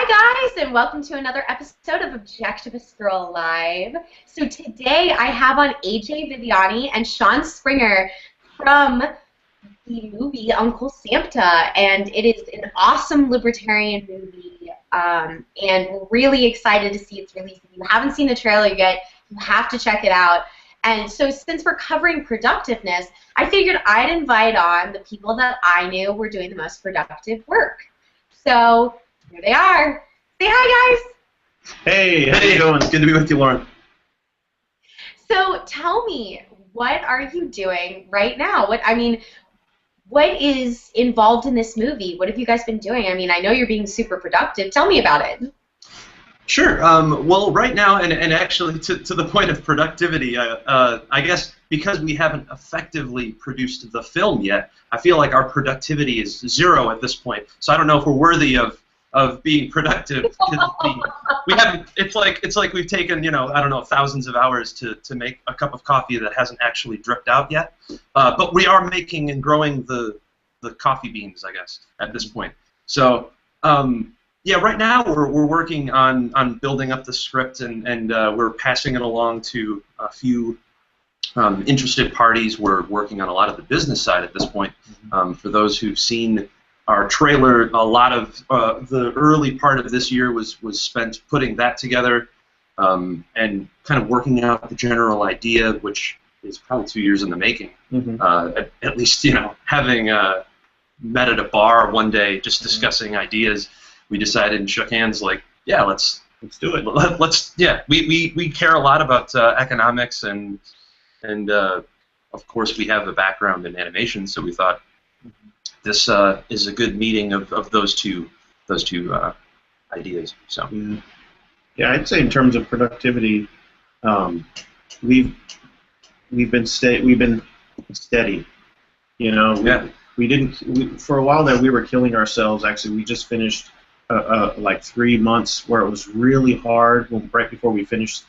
Hi guys, and welcome to another episode of Objectivist Girl Live. So today I have on AJ Viviani and Sean Springer from the movie Uncle Samta, and it is an awesome libertarian movie, and we're really excited to see its release. If you haven't seen the trailer yet, you have to check it out. And so since we're covering productiveness, I figured I'd invite on the people that I knew were doing the most productive work. So here they are. Say hi, guys. Hey, how you doing? Good to be with you, Lauren. So tell me, what are you doing right now? What is involved in this movie? What have you guys been doing? I mean, I know you're being super productive. Tell me about it. Sure. Well, right now, and actually to the point of productivity, I guess because we haven't effectively produced the film yet, I feel like our productivity is zero at this point. So I don't know if we're worthy of being productive. We haven't. It's like we've taken, I don't know, thousands of hours to make a cup of coffee that hasn't actually dripped out yet. But we are making and growing the coffee beans, I guess, at this point. So. Yeah, right now we're working on building up the script, and we're passing it along to a few interested parties. We're working on a lot of the business side at this point. For those who've seen our trailer, a lot of the early part of this year was spent putting that together and kind of working out the general idea, which is probably 2 years in the making. At least, having met at a bar one day just discussing ideas. We decided and shook hands like, yeah, let's do it. We care a lot about economics and of course we have a background in animation, so we thought this is a good meeting of those two ideas. So yeah, I'd say in terms of productivity, we've been steady. We didn't for a while there. We were killing ourselves. Actually, we just finished. Like 3 months where it was really hard right before we finished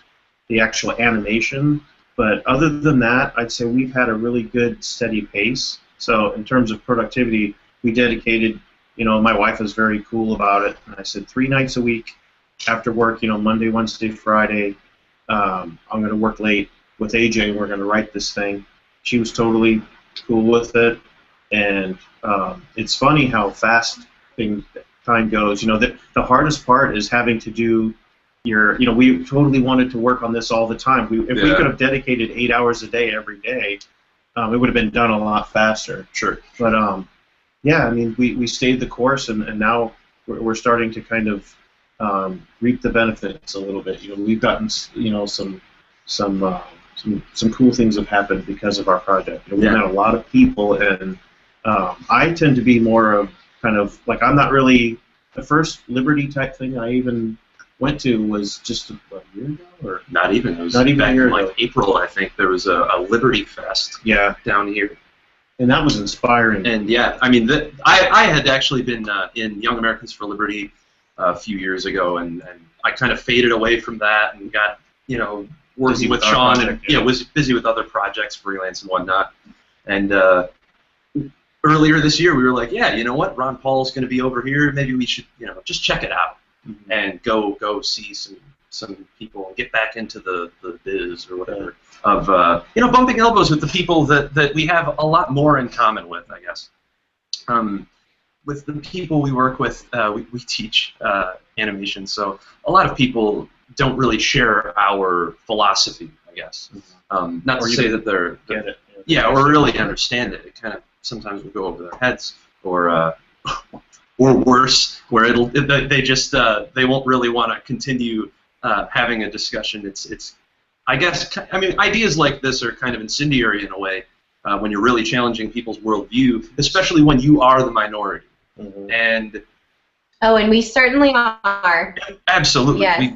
the actual animation. But other than that, I'd say we've had a really good steady pace. So in terms of productivity, we dedicated, my wife was very cool about it. And I said 3 nights a week after work, Monday, Wednesday, Friday, I'm going to work late with AJ and we're going to write this thing. She was totally cool with it. And it's funny how fast time goes. The hardest part is having to do we totally wanted to work on this all the time. If we could have dedicated 8 hours a day every day, it would have been done a lot faster. Sure. But yeah, I mean, we stayed the course, and now we're starting to kind of reap the benefits a little bit. We've gotten some cool things have happened because of our project. We've met a lot of people, and I tend to be more of kind of like, I'm not really, the first Liberty type thing I even went to was just a year ago, or not even. It was not even back a year in ago. Like April, I think there was a Liberty Fest. Down here, and that was inspiring. And yeah, I mean, I had actually been in Young Americans for Liberty a few years ago, and I kind of faded away from that and got working with Sean and was busy with other projects, freelance and whatnot, and. Earlier this year, we were like, yeah, you know what? Ron Paul's going to be over here. Maybe we should, just check it out and go see some people and get back into the biz or whatever of bumping elbows with the people that we have a lot more in common with, I guess. With the people we work with, we teach animation, so a lot of people don't really share our philosophy, I guess. Not to say that they're get it. Or really understand it. It kind of sometimes will go over their heads, or worse, where they won't really want to continue having a discussion. It's I guess, I mean, ideas like this are kind of incendiary in a way when you're really challenging people's worldview, especially when you are the minority. And we certainly are. Absolutely. Yes.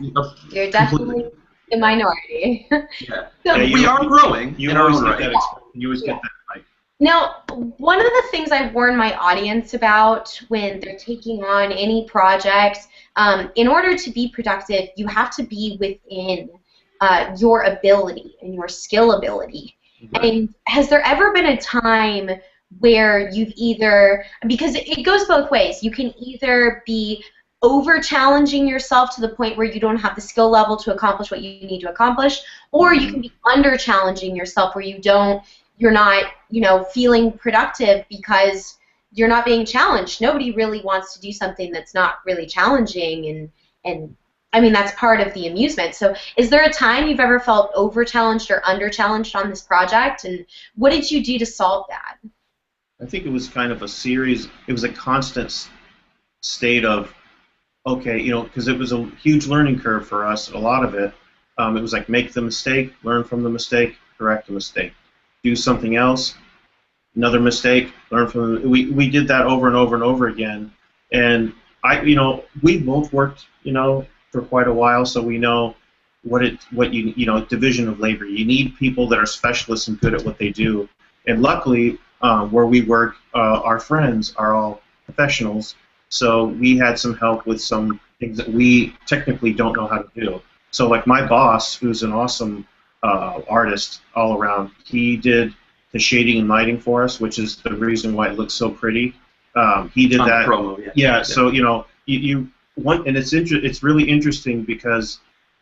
You're definitely the minority. Yeah. So we are growing. You always get that. You always get that. Now, one of the things I warn my audience about when they're taking on any project, in order to be productive, you have to be within your ability and your skill ability. And has there ever been a time where you've either, because it goes both ways, you can either be over challenging yourself to the point where you don't have the skill level to accomplish what you need to accomplish, or you can be under challenging yourself where you're not, feeling productive because you're not being challenged. Nobody really wants to do something that's not really challenging, and I mean, that's part of the amusement. So is there a time you've ever felt over-challenged or under-challenged on this project, and what did you do to solve that? I think it was kind of a series, it was a constant state of, okay, because it was a huge learning curve for us, a lot of it. It was like make the mistake, learn from the mistake, correct the mistake. Do something else, another mistake, learn from the, we did that over and over and over again. And we both worked, for quite a while, so we know division of labor. You need people that are specialists and good at what they do. And luckily, where we work, our friends are all professionals, so we had some help with some things that we technically don't know how to do. So like my boss, who's an awesome artist all around, he did the shading and lighting for us, which is the reason why it looks so pretty. He did that. Promo, yeah. So and it's really interesting because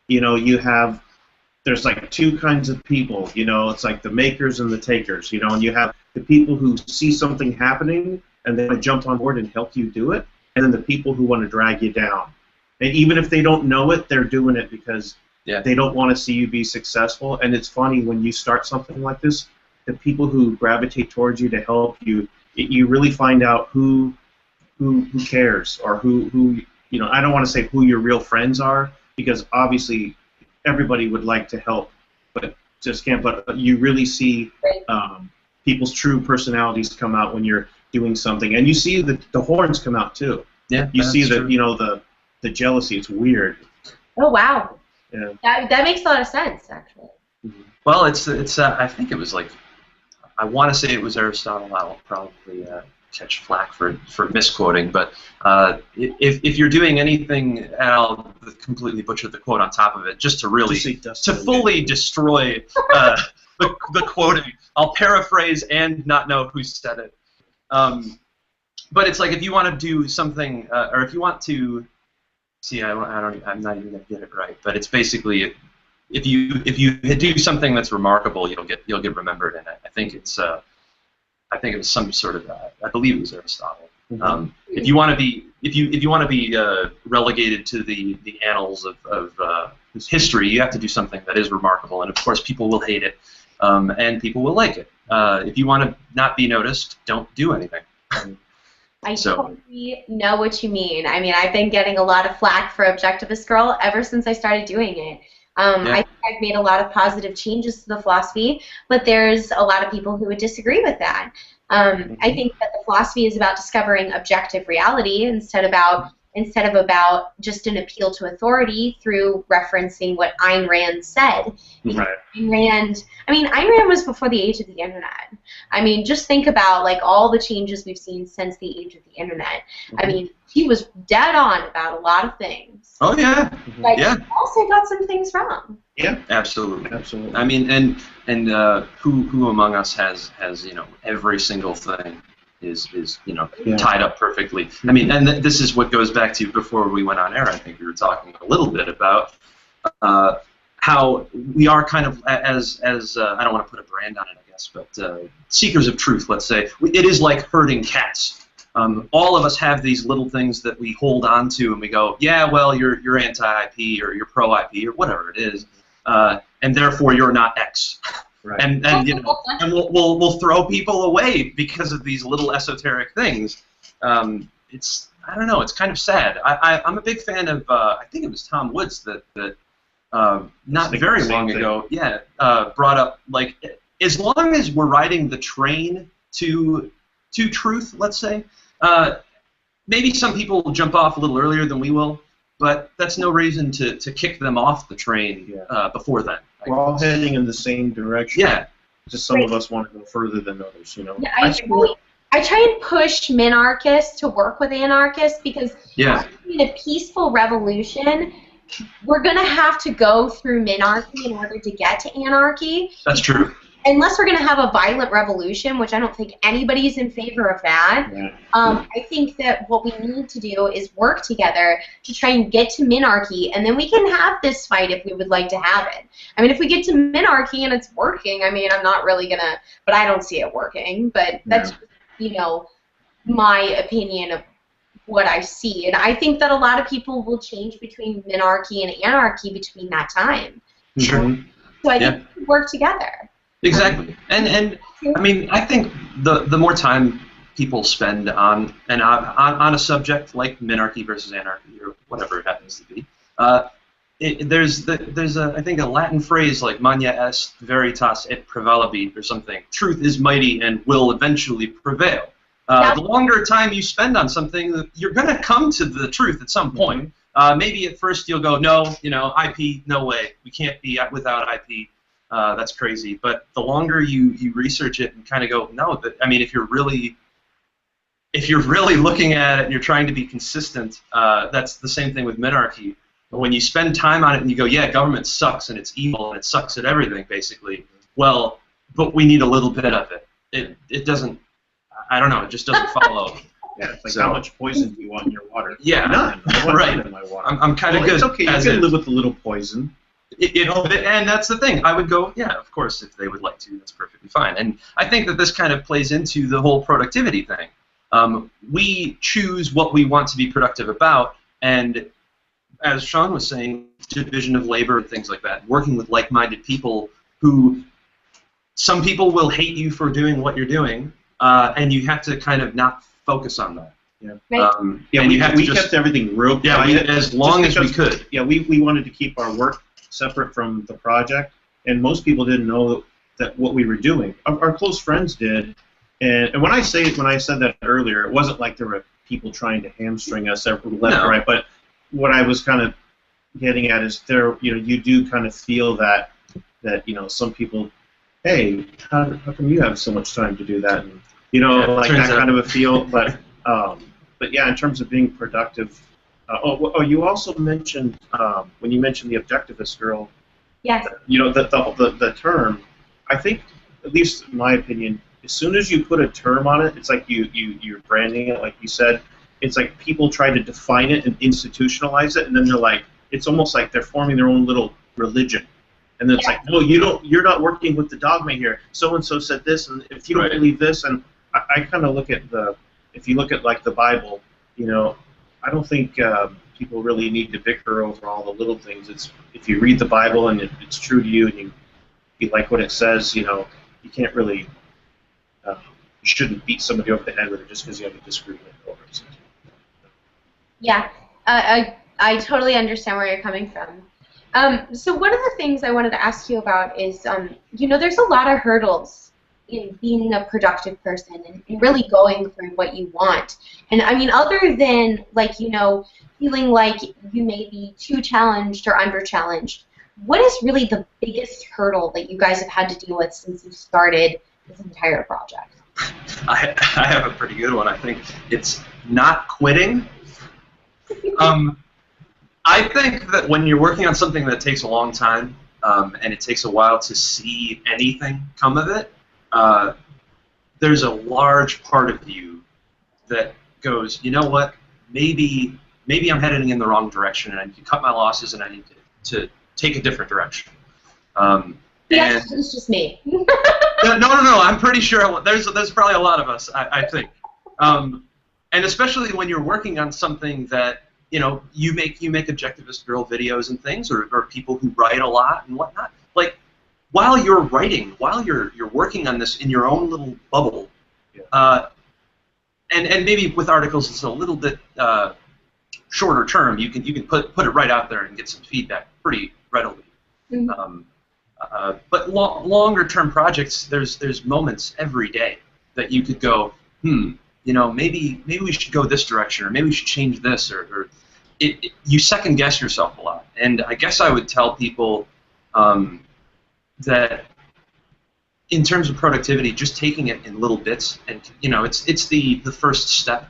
there's like two kinds of people. It's like the makers and the takers. And you have the people who see something happening and they want to jump on board and help you do it, and then the people who want to drag you down. And even if they don't know it, they're doing it because they don't want to see you be successful. And it's funny when you start something like this, the people who gravitate towards you to help you, you really find out who cares, or who I don't want to say who your real friends are, because obviously everybody would like to help, but just can't. But you really see people's true personalities come out when you're doing something, and you see the horns come out too. Yeah, you see the jealousy. It's weird. Oh wow. Yeah. That makes a lot of sense, actually. Mm-hmm. Well, it's I think it was like, I want to say it was Aristotle. I'll probably catch flack for misquoting, but if you're doing anything, and I'll completely butcher the quote on top of it, just to really fully destroy the quoting, I'll paraphrase and not know who said it. But it's like, if you want to do something, or if you want to see, I'm not even gonna get it right, but it's basically, if you do something that's remarkable, you'll get remembered, and I think it was some sort of, I believe it was Aristotle. Mm-hmm. If you want to be relegated to the annals of history, you have to do something that is remarkable, and of course people will hate it, and people will like it. If you want to not be noticed, don't do anything. I totally know what you mean. I mean, I've been getting a lot of flack for Objectivist Girl ever since I started doing it. I think I've made a lot of positive changes to the philosophy, but there's a lot of people who would disagree with that. I think that the philosophy is about discovering objective reality instead of about just an appeal to authority through referencing what Ayn Rand said. Right. Ayn Rand was before the age of the internet. I mean, just think about like all the changes we've seen since the age of the internet. Mm-hmm. I mean, she was dead on about a lot of things. Oh yeah. But she also got some things wrong. Yeah, absolutely. Absolutely. I mean, and who among us has every single thing is tied up perfectly. I mean, and this is what goes back to before we went on air. I think we were talking a little bit about how we are kind of as I don't want to put a brand on it, I guess, but seekers of truth. Let's say it is like herding cats. All of us have these little things that we hold on to, and we go, yeah, well, you're anti-IP or you're pro-IP or whatever it is, and therefore you're not X. Right. And we'll throw people away because of these little esoteric things. It's, I don't know, it's kind of sad. I'm a big fan of I think it was Tom Woods that not very long ago brought up, like, as long as we're riding the train to truth, let's say, maybe some people will jump off a little earlier than we will, but that's no reason to kick them off the train before then. We're all heading in the same direction. Yeah. Just some of us want to go further than others, Yeah, I try and push minarchists to work with anarchists because in a peaceful revolution, we're going to have to go through minarchy in order to get to anarchy. That's true. unless we're going to have a violent revolution, which I don't think anybody's in favor of that, I think that what we need to do is work together to try and get to minarchy, and then we can have this fight if we would like to have it. I mean, if we get to minarchy and it's working, I mean, I'm not really going to, but I don't see it working, but that's, you know, my opinion of what I see. And I think that a lot of people will change between minarchy and anarchy between that time. Sure. So I think we can work together. Exactly, and I mean, I think the more time people spend on a subject like minarchy versus anarchy or whatever it happens to be, there's I think a Latin phrase like magna est veritas et prevalebit or something. Truth is mighty and will eventually prevail. The longer time you spend on something, you're going to come to the truth at some point. Maybe at first you'll go, no, you know, IP, no way, we can't be without IP. That's crazy. But the longer you research it and kind of go, no, I mean, if you're really looking at it and you're trying to be consistent, that's the same thing with minarchy. When you spend time on it and you go, yeah, government sucks and it's evil and it sucks at everything, basically. Well, but we need a little bit of it. It doesn't. I don't know. It just doesn't follow. Yeah, it's like how much poison do you want in your water? Yeah, none. I want right. none in my water. I'm kind of good. It's okay. You can live with a little poison. And that's the thing. I would go, yeah, of course, if they would like to, that's perfectly fine. And I think that this kind of plays into the whole productivity thing. We choose what we want to be productive about, and as Sean was saying, division of labor and things like that, working with like-minded people who, some people will hate you for doing what you're doing, and you have to kind of not focus on that. Yeah. Right. Yeah, we kept everything real quiet. Yeah, as long as we could. Yeah, we wanted to keep our work separate from the project, and most people didn't know that what we were doing. Our close friends did, and when I said that earlier, it wasn't like there were people trying to hamstring us left and right. But what I was kind of getting at is you do kind of feel that some people, hey, how come you have so much time to do that? And like that kind of a feel, but yeah, in terms of being productive. You also mentioned when you mentioned the Objectivist girl. Yes. The term. I think, at least in my opinion, as soon as you put a term on it, it's like you're branding it, like you said. It's like people try to define it and institutionalize it, and then they're like, it's almost like they're forming their own little religion. And then it's like, no, you're not working with the dogma here. So and so said this, and if you don't believe this, and I kind of look at if you look at like the Bible, I don't think people really need to bicker over all the little things. It's if you read the Bible and it's true to you and you like what it says, you can't really, you shouldn't beat somebody over the head with it just because you have a disagreement over it. Yeah, I totally understand where you're coming from. So one of the things I wanted to ask you about is, there's a lot of hurdles in being a productive person and really going for what you want. And I mean, other than feeling like you may be too challenged or under challenged, what is really the biggest hurdle that you guys have had to deal with since you started this entire project? I have a pretty good one. I think it's not quitting. I think that when you're working on something that takes a long time and it takes a while to see anything come of it, there's a large part of you that goes, you know what, maybe I'm heading in the wrong direction and I need to cut my losses and I need to take a different direction. Yes, it's just me. No, I'm pretty sure there's probably a lot of us, I think. And especially when you're working on something that, you make Objectivist girl videos and things, or people who write a lot and whatnot. Like, while you're writing, while you're working on this in your own little bubble, and maybe with articles it's a little bit shorter term. You can put it right out there and get some feedback pretty readily. Mm-hmm. But longer term projects, there's moments every day that you could go, maybe we should go this direction, or maybe we should change this, or you second guess yourself a lot. And I guess I would tell people that in terms of productivity, just taking it in little bits, and it's the first step,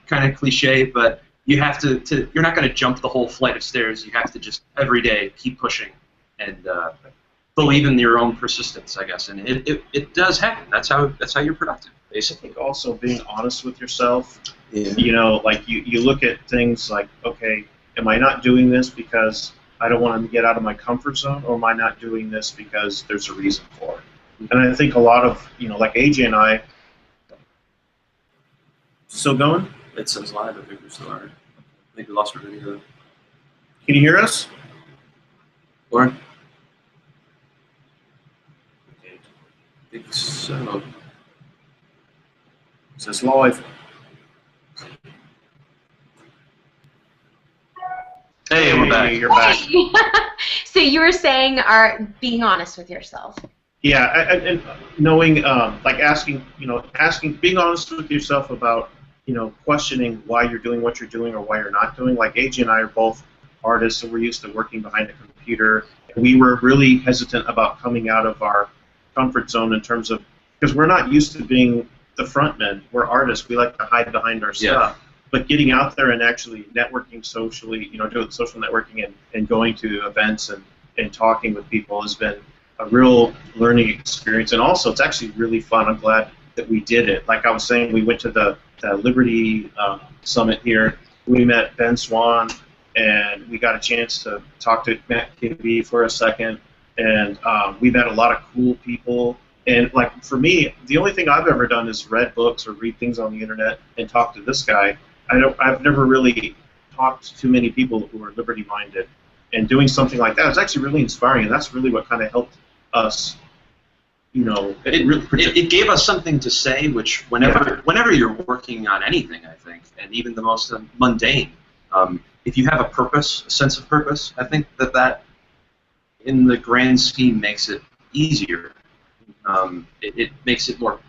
kind of cliche, but you have to you're not going to jump the whole flight of stairs. You have to just every day keep pushing, and believe in your own persistence, I guess, and it does happen. That's how you're productive, I basically. think also being honest with yourself. Yeah. You know, like you look at things like, okay, am I not doing this because I don't want to get out of my comfort zone, or am I not doing this because there's a reason for it? And I think a lot of, you know, like AJ and I, still going? It says live. I think we still are. I think we lost our video. Can you hear us? Or? I think so. It says live. Hey, we're back. You're back. So you were saying being honest with yourself. Yeah, and knowing, like asking, being honest with yourself about, questioning why you're doing what you're doing or why you're not doing. Like AJ and I are both artists, so we're used to working behind a computer. We were really hesitant about coming out of our comfort zone in terms of, because we're not used to being the front men. We're artists. We like to hide behind our stuff. Yeah. But getting out there and actually networking socially, doing social networking and going to events and talking with people has been a real learning experience. And also, it's actually really fun. I'm glad that we did it. Like I was saying, we went to the Liberty Summit here. We met Ben Swan, and we got a chance to talk to Matt Kibbe for a second. And we met a lot of cool people. And like for me, the only thing I've ever done is read books or read things on the internet and talk to this guy. I've never really talked to too many people who are liberty-minded, and doing something like that is actually really inspiring, and that's really what kind of helped us, It gave us something to say, which whenever you're working on anything, I think, and even the most mundane, if you have a purpose, a sense of purpose, I think that in the grand scheme makes it easier. It makes it more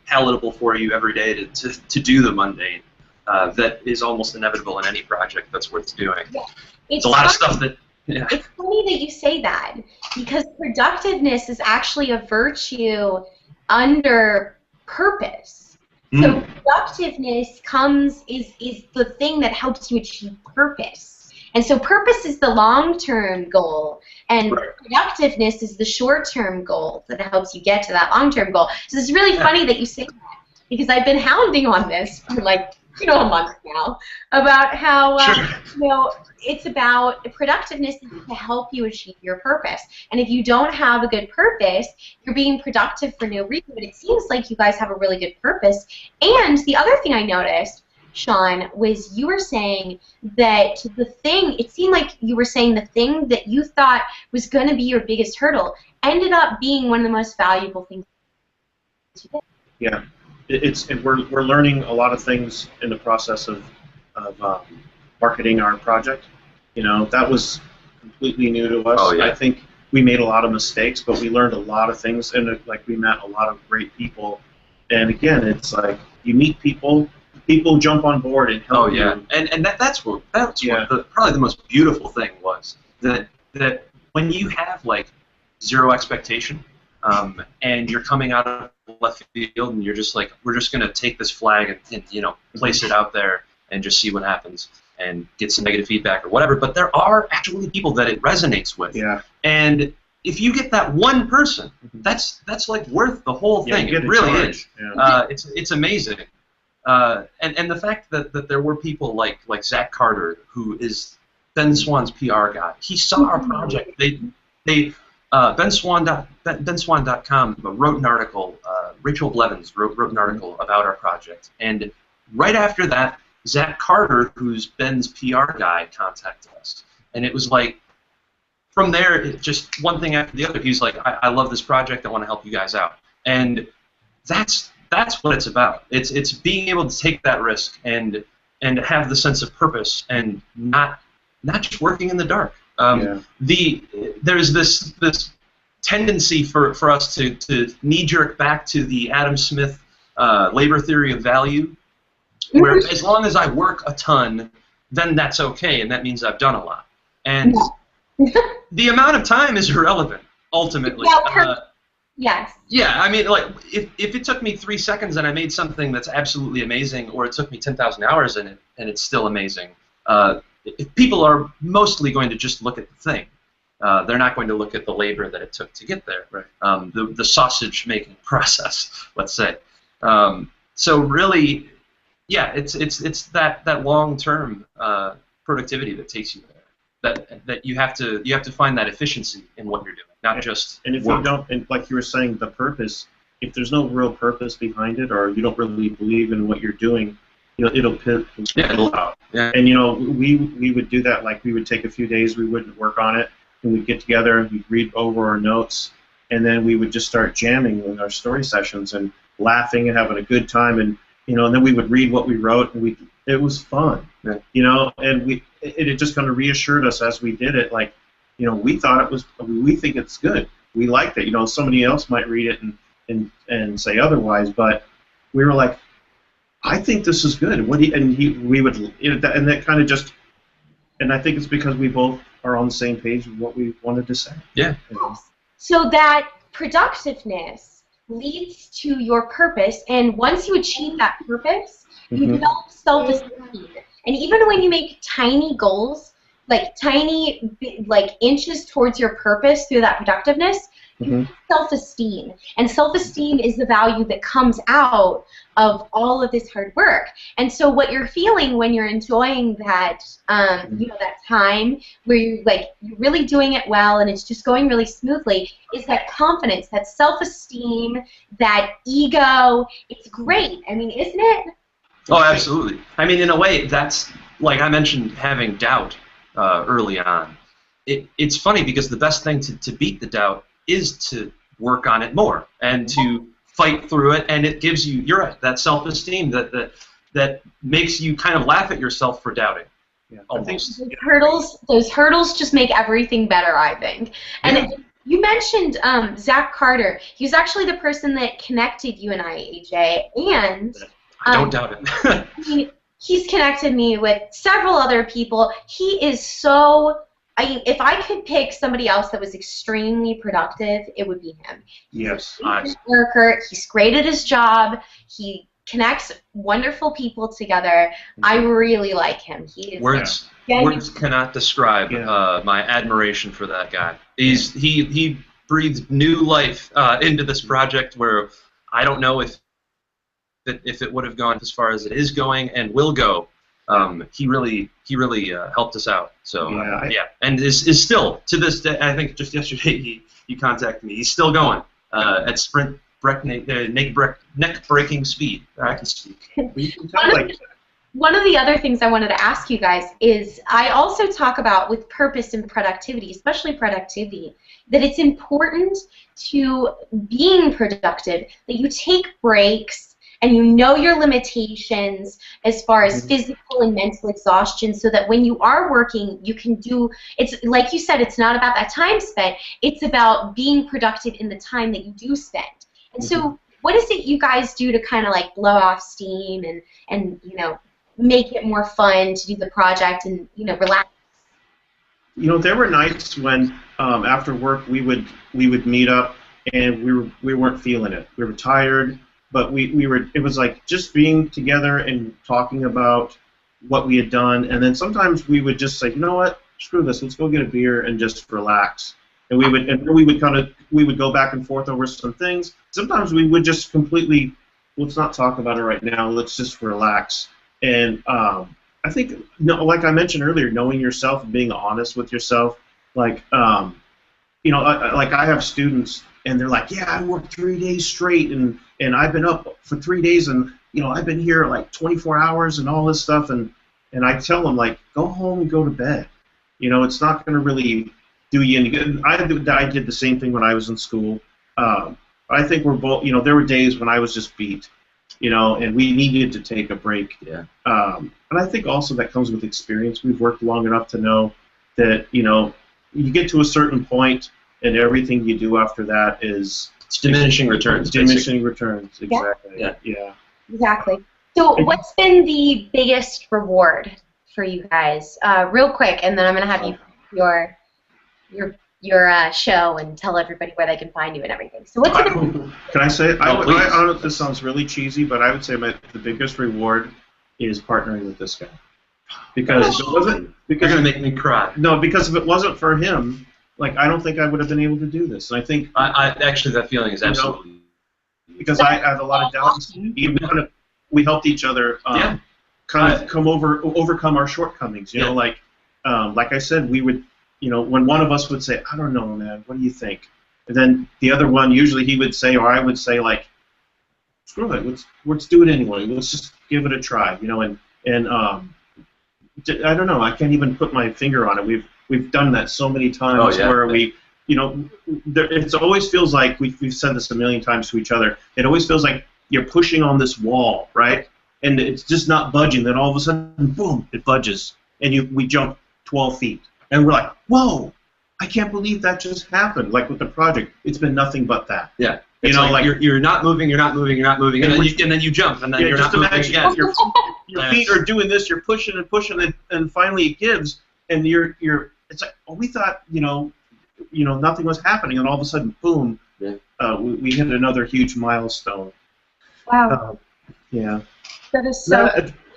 palatable for you every day to do the mundane. That is almost inevitable in any project that's worth doing. Yeah. It's a lot of stuff that. Yeah. It's funny that you say that, because productiveness is actually a virtue under purpose. So productiveness is the thing that helps you achieve purpose. And so purpose is the long-term goal, and productiveness is the short-term goal that helps you get to that long-term goal. So it's really funny that you say that, because I've been hounding on this for like a month now, about how it's about productiveness is to help you achieve your purpose. And if you don't have a good purpose, you're being productive for no reason. But it seems like you guys have a really good purpose. And the other thing I noticed, Sean, was you were saying that it seemed like you were saying the thing that you thought was going to be your biggest hurdle ended up being one of the most valuable things you did. Yeah. We're learning a lot of things in the process of marketing our project. That was completely new to us. Oh, yeah. I think we made a lot of mistakes, but we learned a lot of things, and we met a lot of great people. And again, it's like you meet people jump on board and help you. Oh yeah, and that's what probably the most beautiful thing was that when you have like zero expectation. And you're coming out of left field, and you're just like, we're just gonna take this flag and place it out there and just see what happens and get some negative feedback or whatever. But there are actually people that it resonates with. Yeah. And if you get that one person, that's like worth the whole thing. It really is. Yeah. It's amazing. And the fact that there were people like Zach Carter, who is Ben Swan's PR guy. He saw our project. BenSwan.com wrote an article. Rachel Blevins wrote an article about our project, and right after that, Zach Carter, who's Ben's PR guy, contacted us, and it was like, from there, just one thing after the other. He's like, I love this project. I want to help you guys out, and that's what it's about. It's being able to take that risk and have the sense of purpose and not just working in the dark. There's this tendency for us to knee-jerk back to the Adam Smith labor theory of value, where as long as I work a ton, then that's okay, and that means I've done a lot. And the amount of time is irrelevant, ultimately. Yes. Yeah, I mean, like, if it took me 3 seconds and I made something that's absolutely amazing, or it took me 10,000 hours in it and it's still amazing, people are mostly going to just look at the thing. They're not going to look at the labor that it took to get there, Right. the sausage-making process, let's say. So really, yeah, it's that long-term productivity that takes you there. That you have to find that efficiency in what you're doing, not just and if work. you don't, and like you were saying, the purpose. If there's no real purpose behind it, or you don't really believe in what you're doing, it'll fizzle out. Yeah. And we would do that. Like we would take a few days, we wouldn't work on it, and we'd get together and we'd read over our notes, and then we would just start jamming in our story sessions and laughing and having a good time, and and then we would read what we wrote, and it was fun. Yeah. And it just kind of reassured us as we did it, like we thought it was, we think it's good, we liked it. Somebody else might read it and say otherwise, but we were like, I think this is good. We would, and that kind of just, and I think it's because we both are on the same page with what we wanted to say. Yeah. So that productiveness leads to your purpose, and once you achieve that purpose, you develop self-esteem. And even when you make tiny goals, like tiny inches towards your purpose through that productiveness, self-esteem. And self-esteem is the value that comes out of all of this hard work. And so what you're feeling when you're enjoying that, that time where you're really doing it well and it's just going really smoothly, is that confidence, that self-esteem, that ego. It's great. I mean, isn't it? Oh, absolutely. I mean, in a way, that's, like I mentioned, having doubt early on. It's funny because the best thing to beat the doubt is to work on it more and to fight through it, and it gives you, you're right, that self-esteem that makes you kind of laugh at yourself for doubting. Yeah, almost. Those hurdles just make everything better, I think. And you mentioned Zach Carter. He was actually the person that connected you and I, AJ, and I don't doubt it. He's connected me with several other people. He is so. If I could pick somebody else that was extremely productive, it would be him. Yes. He's a worker. He's great at his job. He connects wonderful people together. I really like him. He is words cannot describe my admiration for that guy. He breathed new life into this project where I don't know if it would have gone as far as it is going and will go. He really helped us out. So and is still to this day. I think just yesterday he contacted me. He's still going at sprint neck-breaking speed. I can speak. One of the other things I wanted to ask you guys is I also talk about with purpose and productivity, especially productivity, that it's important to being productive, that you take breaks and you know your limitations as far as physical and mental exhaustion, so that when you are working, you can do, it's like you said, it's not about that time spent, it's about being productive in the time that you do spend. And so what is it you guys do to kind of like blow off steam and make it more fun to do the project and relax? There were nights when after work we would meet up and we weren't feeling it. We were tired. But it was like just being together and talking about what we had done, and then sometimes we would just say, you know what, screw this, let's go get a beer and just relax. And we would go back and forth over some things. Sometimes we would just completely, let's not talk about it right now, let's just relax. And I think, like I mentioned earlier, knowing yourself and being honest with yourself, like I have students. And they're like, yeah, I worked 3 days straight, and I've been up for 3 days, and I've been here like 24 hours and all this stuff, and I tell them, like, go home and go to bed. It's not going to really do you any good. I did the same thing when I was in school. I think we're both, there were days when I was just beat, and we needed to take a break. Yeah. And I think also that comes with experience. We've worked long enough to know that you get to a certain point. And everything you do after that is diminishing returns. Diminishing returns, exactly. Yeah. Exactly. So, what's been the biggest reward for you guys? Real quick, and then I'm gonna have you your show and tell everybody where they can find you and everything. So, what's Can I say it? I don't know if this sounds really cheesy, but I would say the biggest reward is partnering with this guy. Because you're gonna make me cry. No, because if it wasn't for him, like I don't think I would have been able to do this. And I think I actually that feeling is absolutely because I have a lot of doubts. We helped each other kind of overcome our shortcomings. You know, like I said, we would, you know, when one of us would say, I don't know, man, what do you think? And then the other one, usually he would say, or I would say, like, screw it, let's do it anyway. Let's just give it a try, you know. And I don't know, I can't even put my finger on it. We've done that so many times where we, you know, it always feels like we've said this a million times to each other. It always feels like you're pushing on this wall, right? And it's just not budging. Then all of a sudden, boom, it budges, and we jump 12 feet, and we're like, whoa! I can't believe that just happened. Like with the project, it's been nothing but that. Yeah. You know, like you're not moving, and then you jump, and then you're not moving again. Your feet are doing this. You're pushing and pushing, and finally it gives, and it's like, oh, we thought, you know, nothing was happening, and all of a sudden, boom, we hit another huge milestone. Wow. Yeah. That is so.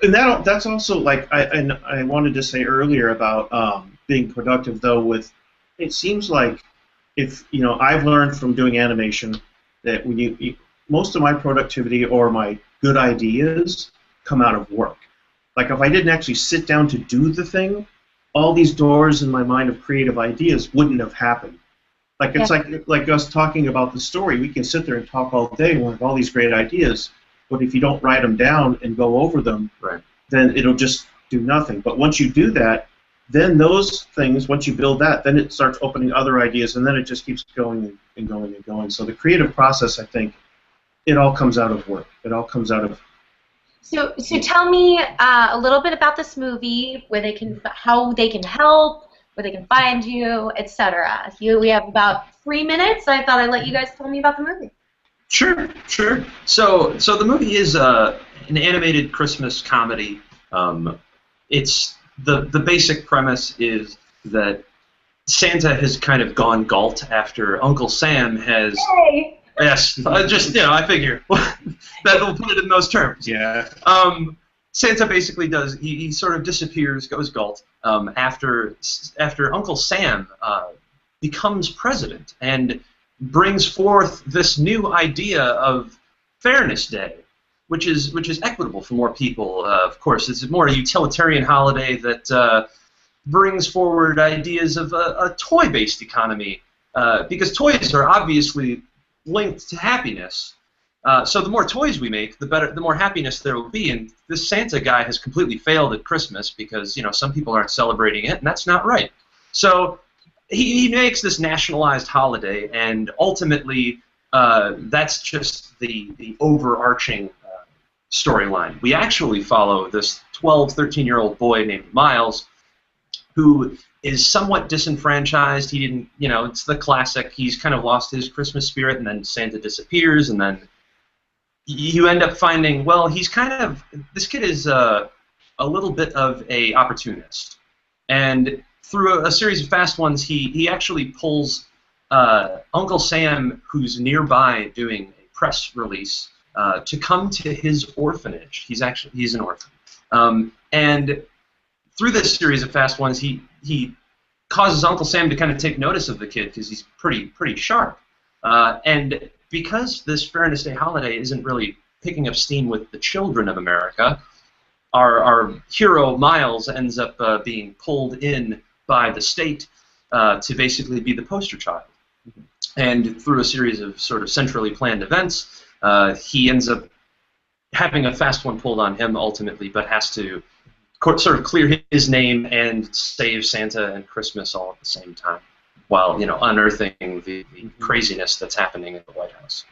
That's also like I wanted to say earlier about being productive though. With it seems like if you know I've learned from doing animation that when most of my productivity or my good ideas come out of work. Like if I didn't actually sit down to do the thing, all these doors in my mind of creative ideas wouldn't have happened. Like it's like us talking about the story. We can sit there and talk all day and we have all these great ideas, but if you don't write them down and go over them, then it'll just do nothing. But once you do that, then those things, once you build that, then it starts opening other ideas, and then it just keeps going and going and going. So the creative process, I think, it all comes out of work. It all comes out of. So tell me a little bit about this movie, how they can help, where they can find you, etc. We have about 3 minutes. So I thought I'd let you guys tell me about the movie. Sure. So the movie is an animated Christmas comedy. It's the basic premise is that Santa has kind of gone galt after Uncle Sam has. Yay! Yes, I figure that will put it in those terms. Yeah. Santa basically does. He sort of disappears, goes galt after Uncle Sam becomes president and brings forth this new idea of Fairness Day, which is equitable for more people. Of course, it's more a utilitarian holiday that brings forward ideas of a toy-based economy, because toys are obviously linked to happiness. So the more toys we make, the better, the more happiness there will be. And this Santa guy has completely failed at Christmas because some people aren't celebrating it, and that's not right. So he makes this nationalized holiday, and ultimately that's just the overarching storyline. We actually follow this 12, 13-year-old boy named Miles, who is somewhat disenfranchised. He didn't, it's the classic. He's kind of lost his Christmas spirit, and then Santa disappears, and then you end up finding, well, this kid is a little bit of a opportunist, and through a series of fast ones, he actually pulls Uncle Sam, who's nearby doing a press release, to come to his orphanage. He's an orphan, and through this series of fast ones, he causes Uncle Sam to kind of take notice of the kid because he's pretty sharp, and because this Fairness Day holiday isn't really picking up steam with the children of America, our hero Miles ends up being pulled in by the state to basically be the poster child. And through a series of sort of centrally planned events, he ends up having a fast one pulled on him ultimately, but has to sort of clear his name and save Santa and Christmas all at the same time, while unearthing the craziness that's happening in the White House.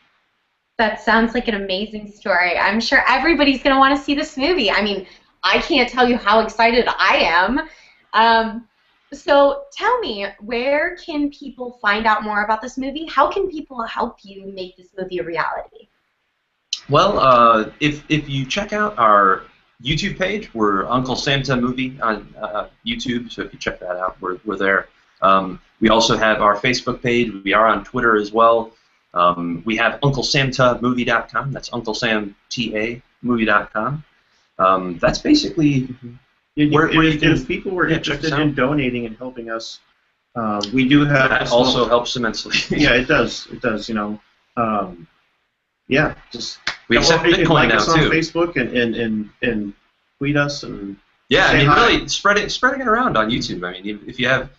That sounds like an amazing story. I'm sure everybody's going to want to see this movie. I mean, I can't tell you how excited I am. So tell me, where can people find out more about this movie? How can people help you make this movie a reality? Well, if you check out our YouTube page, we're Uncle Samta Movie on YouTube, so if you check that out, we're there. We also have our Facebook page. We are on Twitter as well. We have UncleSamtaMovie.com. That's UncleSamTA Movie.com. That's basically... If people were interested in donating and helping us We do have that also helps immensely. Yeah, it does. It does. Yeah, just we accept Bitcoin like now us on too. Facebook and tweet us and yeah, I say mean, hi. really spreading it around on YouTube. I mean, if you have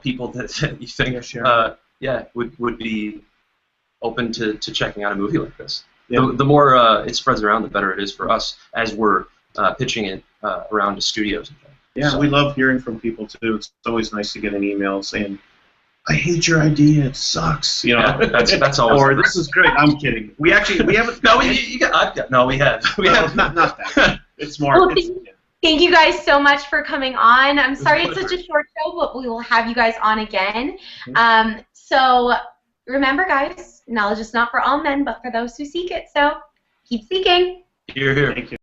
people that you think would be open to checking out a movie like this. Yeah. The more it spreads around, the better it is for us as we're pitching it around to studios and things. Yeah, So, we love hearing from people too. It's always nice to get an email saying, "I hate your idea. It sucks." yeah, that's always. Or this is great. I'm kidding. We haven't. No, we have. We have. Not that. It's more. Well, thank you guys so much for coming on. I'm sorry it's such a short show, but we will have you guys on again. So remember, guys, knowledge is not for all men, but for those who seek it. So keep seeking. Here, here. Thank you.